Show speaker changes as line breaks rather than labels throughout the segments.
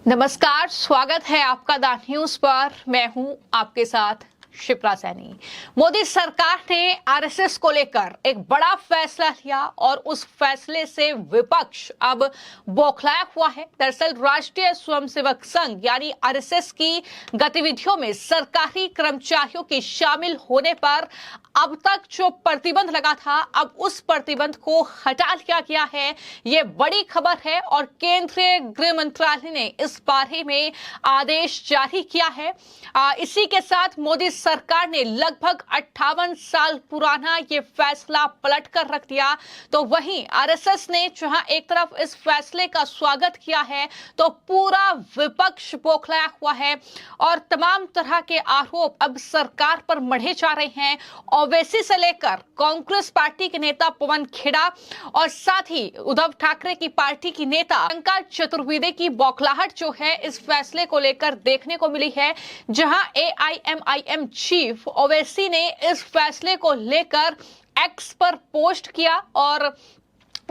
नमस्कार, स्वागत है आपका द न्यूज पर। मैं हूं आपके साथ शिप्रा सैनी। मोदी सरकार ने आरएसएस को लेकर एक बड़ा फैसला लिया और उस फैसले से विपक्ष अब बौखलाया हुआ है। दरअसल राष्ट्रीय स्वयंसेवक संघ यानी आरएसएस की गतिविधियों में सरकारी कर्मचारियों के शामिल होने पर अब तक जो प्रतिबंध लगा था, अब उस प्रतिबंध को हटा लिया गया है। ये बड़ी खबर है और केंद्रीय गृह मंत्रालय ने इस बारे में आदेश जारी किया है। इसी के साथ मोदी सरकार ने लगभग 58 साल पुराना ये फैसला पलट कर रख दिया। तो वहीं आरएसएस ने जहां एक तरफ इस फैसले का स्वागत किया है, तो पूरा विपक्ष बौखलाया हुआ है और तमाम तरह के आरोप अब सरकार पर मढ़े जा रहे हैं। ओवैसी से लेकर कांग्रेस पार्टी के नेता पवन खेड़ा और साथ ही उद्धव ठाकरे की पार्टी की नेता प्रियंका चतुर्वेदी की बौखलाहट जो है इस फैसले को लेकर देखने को मिली है। जहां एआईएमआईएम चीफ ओवैसी ने इस फैसले को लेकर एक्स पर पोस्ट किया और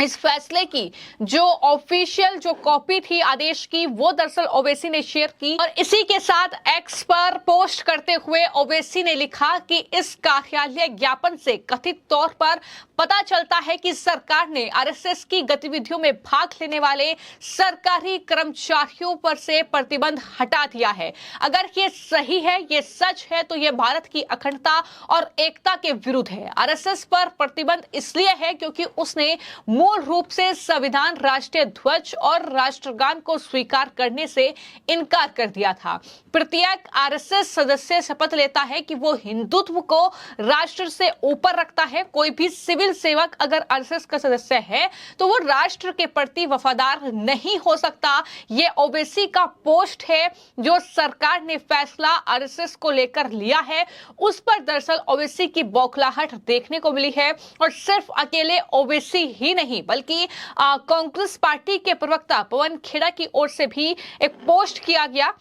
इस फैसले की जो ऑफिशियल जो कॉपी थी आदेश की, वो दरअसल ओवैसी ने शेयर की और इसी के साथ एक्स पर पोस्ट करते हुए ओवैसी ने लिखा कि इस कार्यालय ज्ञापन से कथित तौर पर पता चलता है कि सरकार ने आरएसएस की गतिविधियों में भाग लेने वाले सरकारी कर्मचारियों पर से प्रतिबंध हटा दिया है। अगर ये सही है, ये सच है, तो ये भारत की अखंडता और एकता के विरुद्ध है। आरएसएस पर प्रतिबंध इसलिए है क्योंकि उसने मूल रूप से संविधान, राष्ट्रीय ध्वज और राष्ट्रगान को स्वीकार करने से इनकार कर दिया था। प्रत्येक आरएसएस सदस्य शपथ लेता है कि वो हिंदुत्व को राष्ट्र से ऊपर रखता है। कोई भी सिविल सेवक अगर आरएसएस का सदस्य है तो वो राष्ट्र के प्रति वफादार नहीं हो सकता। ये ओवैसी का पोस्ट है। जो सरकार ने फैसला आरएसएस को लेकर लिया है, उस पर दरअसल ओवैसी की बौखलाहट देखने को मिली है और सिर्फ अकेले ओवैसी ही नहीं बल्कि कांग्रेस पार्टी के प्रवक्ता पवन खेड़ा की ओर से भी एक पोस्ट किया गया।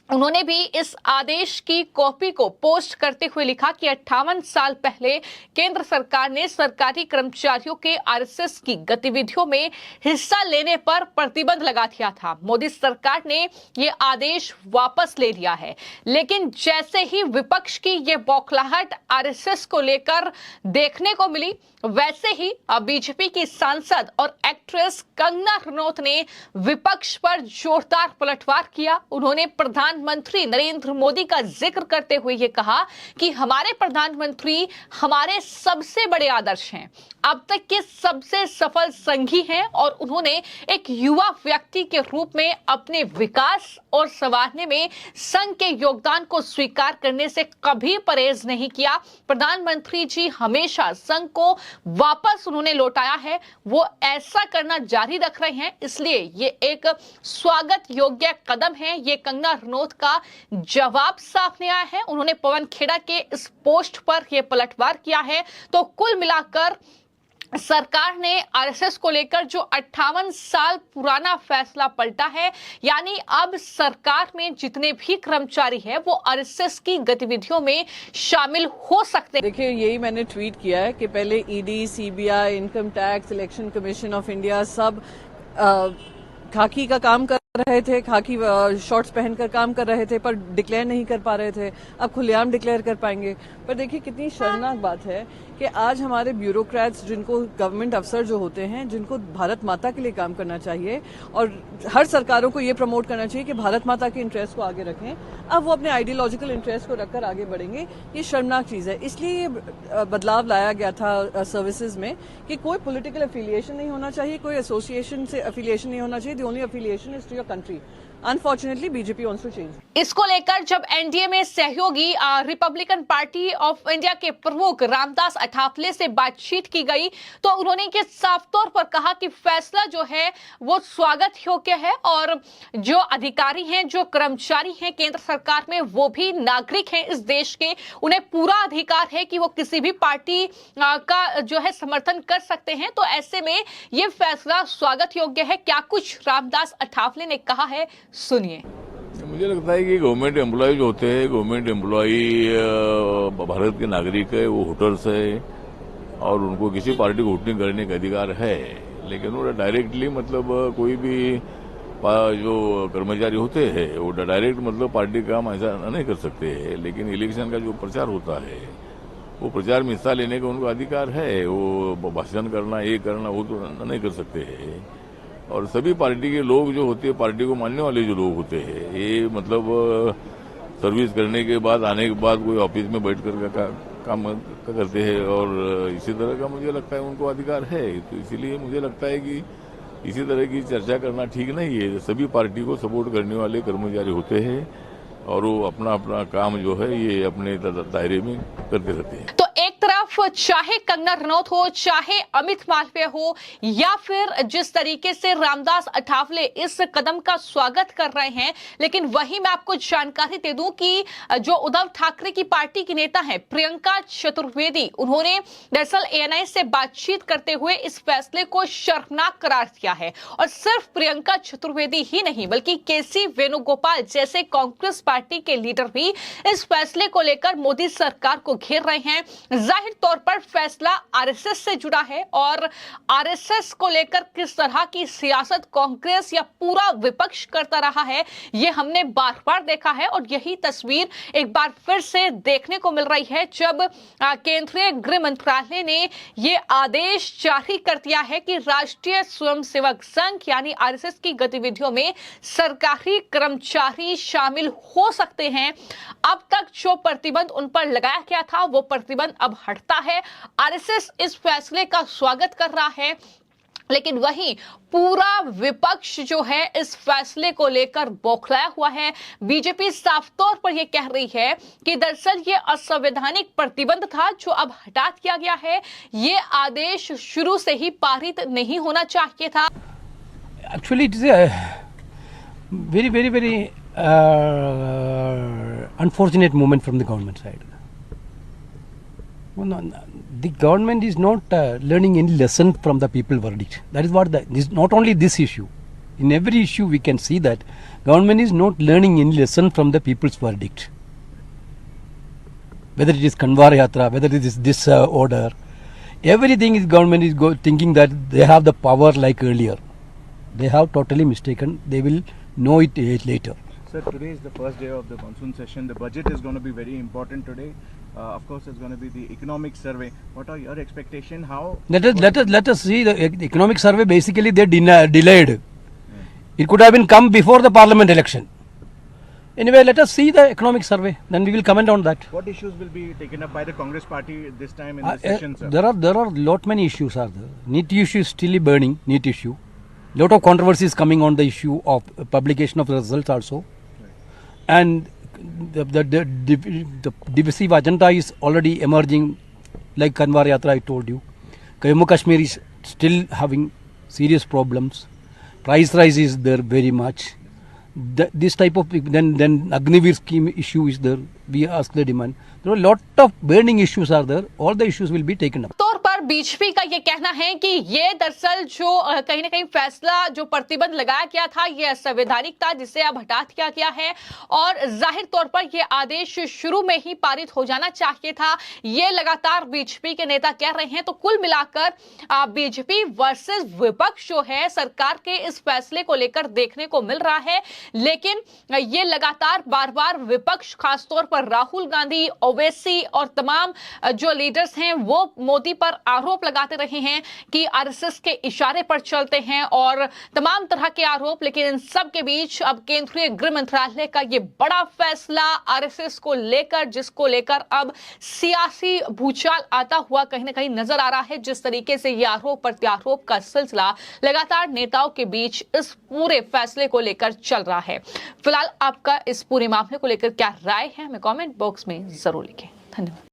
उन्होंने भी इस आदेश की कॉपी को पोस्ट करते हुए लिखा कि 58 साल पहले केंद्र सरकार ने सरकारी कर्मचारियों के आरएसएस की गतिविधियों में हिस्सा लेने पर प्रतिबंध लगा दिया था। मोदी सरकार ने ये आदेश वापस ले लिया है, लेकिन जैसे ही विपक्ष की ये बौखलाहट आरएसएस को लेकर देखने को मिली, वैसे ही बीजेपी की सांसद और एक्ट्रेस कंगना रनौत ने विपक्ष पर जोरदार पलटवार किया। उन्होंने प्रधानमंत्री नरेंद्र मोदी का जिक्र करते हुए ये कहा कि हमारे प्रधानमंत्री हमारे सबसे बड़े आदर्श हैं, अब तक के सबसे सफल संघी हैं और उन्होंने एक युवा व्यक्ति के रूप में अपने विकास और संवारने में संघ के योगदान को स्वीकार करने से कभी परहेज नहीं किया। प्रधानमंत्री जी हमेशा संघ को वापस उन्होंने लौटाया है, वो ऐसा करना जारी रख रहे हैं, इसलिए ये एक स्वागत योग्य कदम है। ये कंगना रनौत का जवाब साफ नहीं आया है। उन्होंने पवन खेड़ा के इस पोस्ट पर यह पलटवार किया है। तो कुल मिलाकर सरकार ने आरएसएस को लेकर जो 58 साल पुराना फैसला पलटा है, यानी अब सरकार में जितने भी कर्मचारी हैं वो आरएसएस की गतिविधियों में शामिल हो सकते हैं।
देखिए, यही मैंने ट्वीट किया है कि पहले ED, CBI, income tax, election commission of India सब खाकी का काम कर रहे थे, खाकी शॉर्ट्स पहनकर काम कर रहे थे, पर डिक्लेयर नहीं कर पा रहे थे। अब खुलेआम डिक्लेयर कर पाएंगे। पर देखिए कितनी शर्मनाक बात है कि आज हमारे ब्यूरोक्रेट्स, जिनको गवर्नमेंट अफसर जो होते हैं, जिनको भारत माता के लिए काम करना चाहिए और हर सरकारों को ये प्रमोट करना चाहिए कि भारत माता के इंटरेस्ट को आगे रखें, अब वो अपने आइडियोलॉजिकल इंटरेस्ट को रखकर आगे बढ़ेंगे। ये शर्मनाक चीज है। इसलिए ये बदलाव लाया गया था सर्विसेज में कि कोई पॉलिटिकल एफिलिएशन नहीं होना चाहिए, कोई एसोसिएशन से एफिलिएशन नहीं होना चाहिए। The only affiliation is to your country. Unfortunately, BJP wants to change.
इसको लेकर जब एनडीए में सहयोगी रिपब्लिकन पार्टी ऑफ इंडिया के प्रमुख रामदास अठावले से बातचीत की गई, तो उन्होंने ये साफ तौर पर कहा कि फैसला जो है वो स्वागत योग्य है और जो अधिकारी हैं, जो कर्मचारी हैं केंद्र सरकार में, वो भी नागरिक हैं इस देश के। उन्हें पूरा अधिकार है कि वो किसी भी पार्टी का जो है समर्थन कर सकते हैं। तो ऐसे में ये फैसला स्वागत योग्य है। क्या कुछ रामदास अठावले ने कहा है, सुनिए।
मुझे लगता है कि गवर्नमेंट एम्प्लॉय जो होते हैं, गवर्नमेंट एम्प्लॉय भारत के नागरिक है, वो वोटर्स है और उनको किसी पार्टी को वोटिंग करने का अधिकार है, लेकिन वो डायरेक्टली मतलब कोई भी जो कर्मचारी होते हैं वो डायरेक्ट मतलब पार्टी का काम ऐसा नहीं कर सकते हैं, लेकिन इलेक्शन का जो प्रचार होता है वो प्रचार में हिस्सा लेने का उनको अधिकार है। वो भाषण करना, ये करना, वो तो नहीं कर सकते हैं। और सभी पार्टी के लोग जो होते हैं, पार्टी को मानने वाले जो लोग होते हैं, ये मतलब सर्विस करने के बाद, आने के बाद कोई ऑफिस में बैठ कर काम करते हैं और इसी तरह का मुझे लगता है उनको अधिकार है। तो इसीलिए मुझे लगता है कि इसी तरह की चर्चा करना ठीक नहीं है। सभी पार्टी को सपोर्ट करने वाले कर्मचारी होते हैं और वो अपना अपना काम जो है ये अपने दायरे में करते रहते हैं।
तो एक तरफ चाहे कंगना रनौत हो, चाहे अमित मालवीय हो, या फिर जिस तरीके से रामदास अठावले इस कदम का स्वागत कर रहे हैं, लेकिन वही मैं आपको जानकारी दे दूं कि जो उद्धव ठाकरे की पार्टी की नेता हैं प्रियंका चतुर्वेदी, उन्होंने दरअसल एएनआई से बातचीत करते हुए इस फैसले को शर्मनाक करार दिया है। और सिर्फ प्रियंका चतुर्वेदी ही नहीं बल्कि केसी वेणुगोपाल जैसे कांग्रेस पार्टी के लीडर भी इस फैसले को लेकर मोदी सरकार को घेर रहे हैं। जाहिर तौर पर फैसला आरएसएस से जुड़ा है और आरएसएस को लेकर किस तरह की सियासत कांग्रेस या पूरा विपक्ष करता रहा है ये हमने बार बार देखा है। और यही तस्वीर एक बार फिर से देखने को मिल रही है जब केंद्रीय गृह मंत्रालय ने ये आदेश जारी कर दिया है कि राष्ट्रीय स्वयंसेवक संघ यानी आरएसएस की गतिविधियों में सरकारी कर्मचारी शामिल हो सकते हैं। अब तक जो प्रतिबंध उन पर लगाया गया था वो प्रतिबंध अब हटता है। आरएसएस इस फैसले का स्वागत कर रहा है, लेकिन वहीं पूरा विपक्ष जो है इस फैसले को लेकर बौखलाया हुआ है। बीजेपी साफ तौर पर यह कह रही है कि दरअसल ये असंवैधानिक प्रतिबंध था जो अब हटा दिया गया है। ये आदेश शुरू से ही पारित नहीं होना चाहिए था।
Actually, it is a very unfortunate moment from the government side. Well, no, the government is not learning any lesson from the people verdict. That is what this, not only this issue. In every issue we can see that government is not learning any lesson from the people's verdict. Whether it is Kanwar Yatra, whether it is this order, everything is government is thinking that they have the power like earlier. They have totally mistaken. They will know it later.
Sir, today is the first day of the monsoon session. The budget is going to be very important today. Of course, it's going to be the economic survey. What are your expectations? How?
Let us see the economic survey. Basically, they delayed. It could have been come before the parliament election. Anyway, let us see the economic survey. Then we will comment on that.
What issues will be taken up by the Congress party this time in this session, sir?
There are lot many issues are there. NEET issue is still burning. NEET issue. Lot of controversies coming on the issue of publication of the results also. And the divisive agenda is already emerging, like Kanwar Yatra I told you. Jammu Kashmir is still having serious problems. Price rise is there very much. This type of then Agniveer scheme issue is there. We ask the demand. There are a lot of burning issues are there. All the issues will be taken up.
तौर पर BJP का ये कहना है कि ये दरअसल जो कहीं ना कहीं फैसला जो प्रतिबंध लगाया गया था ये असंवैधानिक था जिसे अब हटा दिया गया है और जाहिर तौर पर ये आदेश शुरू में ही पारित हो जाना चाहिए था। ये लगातार बीजेपी के नेता कह रहे हैं। तो कुल मिलाकर बीजेपी वर्सेस विपक्ष जो है सरकार के इस फैसले को लेकर देखने को मिल रहा है। लेकिन ये लगातार बार बार विपक्ष खासतौर पर राहुल गांधी, ओवैसी और तमाम जो लीडर्स हैं वो मोदी पर आरोप लगाते रहे हैं कि आरएसएस के इशारे पर चलते हैं और तमाम तरह के आरोप। लेकिन इन सब के बीच अब केंद्रीय गृह मंत्रालय का ये बड़ा फैसला आरएसएस को लेकर, जिसको लेकर अब सियासी भूचाल आता हुआ कहीं ना कहीं नजर आ रहा है। जिस तरीके से ये आरोप प्रत्यारोप का सिलसिला लगातार नेताओं के बीच इस पूरे फैसले को लेकर चल रहा है। फिलहाल आपका इस पूरे मामले को लेकर क्या राय है हमें कमेंट बॉक्स में जरूर लिखें। धन्यवाद।